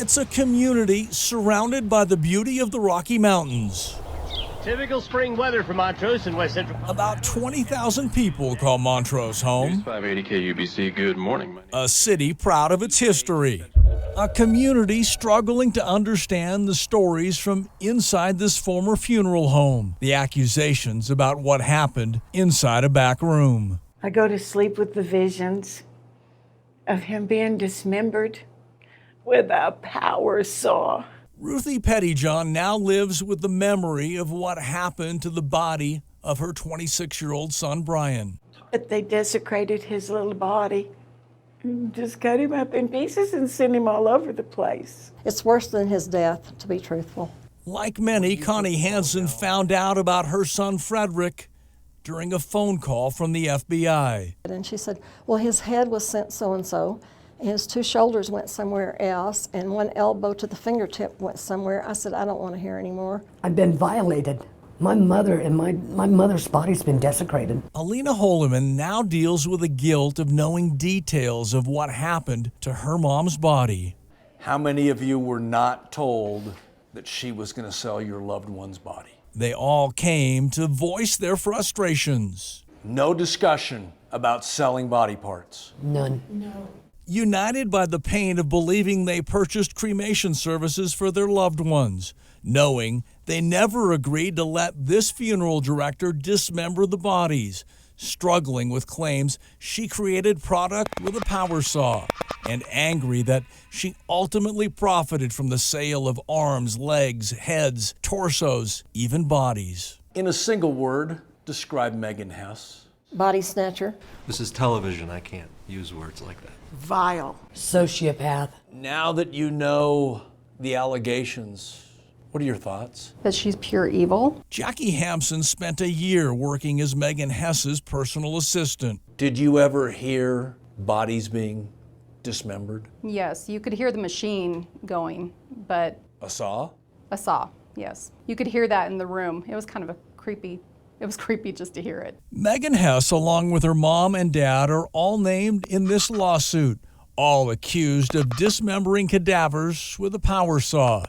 It's a community surrounded by the beauty of the Rocky Mountains. Typical spring weather for Montrose and West Central. About 20,000 people call Montrose home. 580 KUBC, good morning. A city proud of its history. A community struggling to understand the stories from inside this former funeral home. The accusations about what happened inside a back room. I go to sleep with the visions of him being dismembered with a power saw. Ruthie Pettijohn now lives with the memory of what happened to the body of her 26-year-old son, Brian. But they desecrated his little body. Just cut him up in pieces and sent him all over the place. It's worse than his death, to be truthful. Like many, Connie Hansen found out about her son Frederick during a phone call from the FBI. And she said, well, his head was sent so-and-so, and his two shoulders went somewhere else, and one elbow to the fingertip went somewhere. I said, I don't want to hear anymore. I've been violated. My mother and my mother's body's been desecrated. Alina Holloman now deals with the guilt of knowing details of what happened to her mom's body. How many of you were not told that she was going to sell your loved one's body? They all came to voice their frustrations. No discussion about selling body parts. None. No. United by the pain of believing they purchased cremation services for their loved ones, knowing they never agreed to let this funeral director dismember the bodies, struggling with claims she created product with a power saw, and angry that she ultimately profited from the sale of arms, legs, heads, torsos, even bodies. In a single word, describe Megan Hess. Body snatcher. This is television. I can't use words like that. Vile. Sociopath. Now that you know the allegations, what are your thoughts? That she's pure evil. Jackie Hampson spent a year working as Megan Hess's personal assistant. Did you ever hear bodies being dismembered? Yes, you could hear the machine going, but A saw? a saw, yes. You could hear that in the room. It was kind of a creepy, it was creepy just to hear it. Megan Hess, along with her mom and dad, are all named in this lawsuit, all accused of dismembering cadavers with a power saw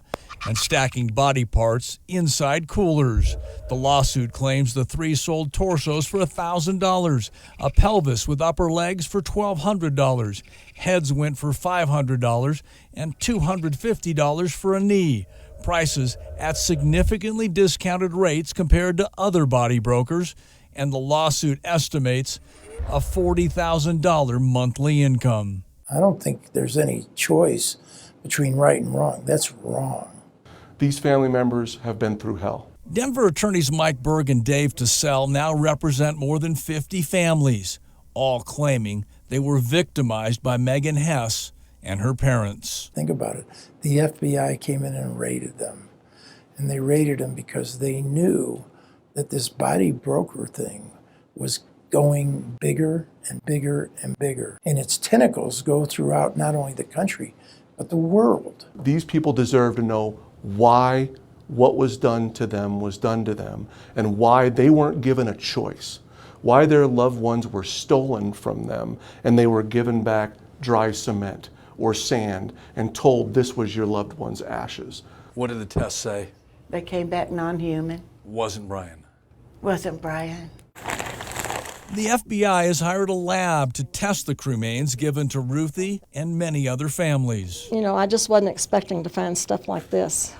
and stacking body parts inside coolers. The lawsuit claims the three sold torsos for $1,000, a pelvis with upper legs for $1,200, heads went for $500, and $250 for a knee. Prices at significantly discounted rates compared to other body brokers, and the lawsuit estimates a $40,000 monthly income. I don't think there's any choice between right and wrong. That's wrong. These family members have been through hell. Denver attorneys Mike Berg and Dave Tassell now represent more than 50 families, all claiming they were victimized by Megan Hess and her parents. Think about it. The FBI came in and raided them. And they raided them because they knew that this body broker thing was going bigger and bigger and bigger. And its tentacles go throughout not only the country, but the world. These people deserve to know why what was done to them and why they weren't given a choice, why their loved ones were stolen from them and they were given back dry cement or sand and told this was your loved one's ashes. What did the test say? They came back non-human. Wasn't Brian. Wasn't Brian. The FBI has hired a lab to test the cremains given to Ruthie and many other families. You know, I just wasn't expecting to find stuff like this.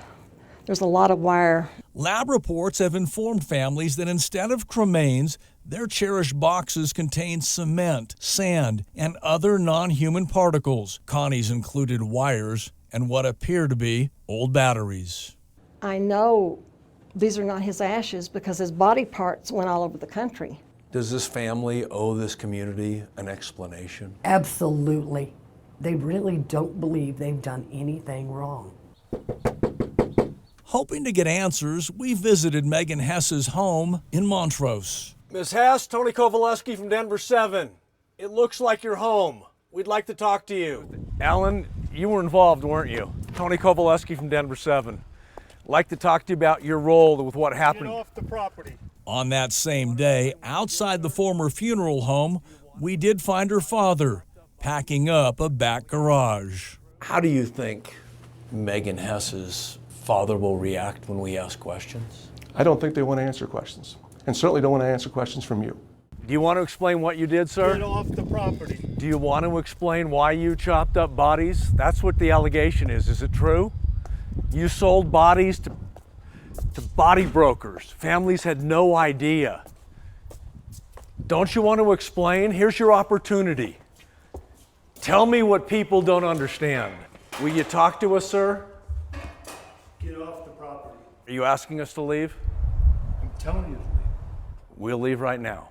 There's a lot of wire. Lab reports have informed families that instead of cremains, their cherished boxes contain cement, sand, and other non-human particles. Connie's included wires and what appear to be old batteries. I know these are not his ashes because his body parts went all over the country. Does this family owe this community an explanation? Absolutely. They really don't believe they've done anything wrong. Hoping to get answers, we visited Megan Hess's home in Montrose. Ms. Hess, Tony Kowalewski from Denver 7. It looks like you're home. We'd like to talk to you. Alan, you were involved, weren't you? Tony Kowalewski from Denver 7. Like to talk to you about your role with what happened. Get off the property. On that same day, outside the former funeral home, we did find her father packing up a back garage. How do you think Megan Hess's father will react when we ask questions? I don't think they want to answer questions, and certainly don't want to answer questions from you. Do you want to explain what you did, sir? Get off the property. Do you want to explain why you chopped up bodies? That's what the allegation is. Is it true? You sold bodies to body brokers. Families had no idea. Don't you want to explain? Here's your opportunity. Tell me what people don't understand. Will you talk to us, sir? Get off the property. Are you asking us to leave? I'm telling you to leave. We'll leave right now.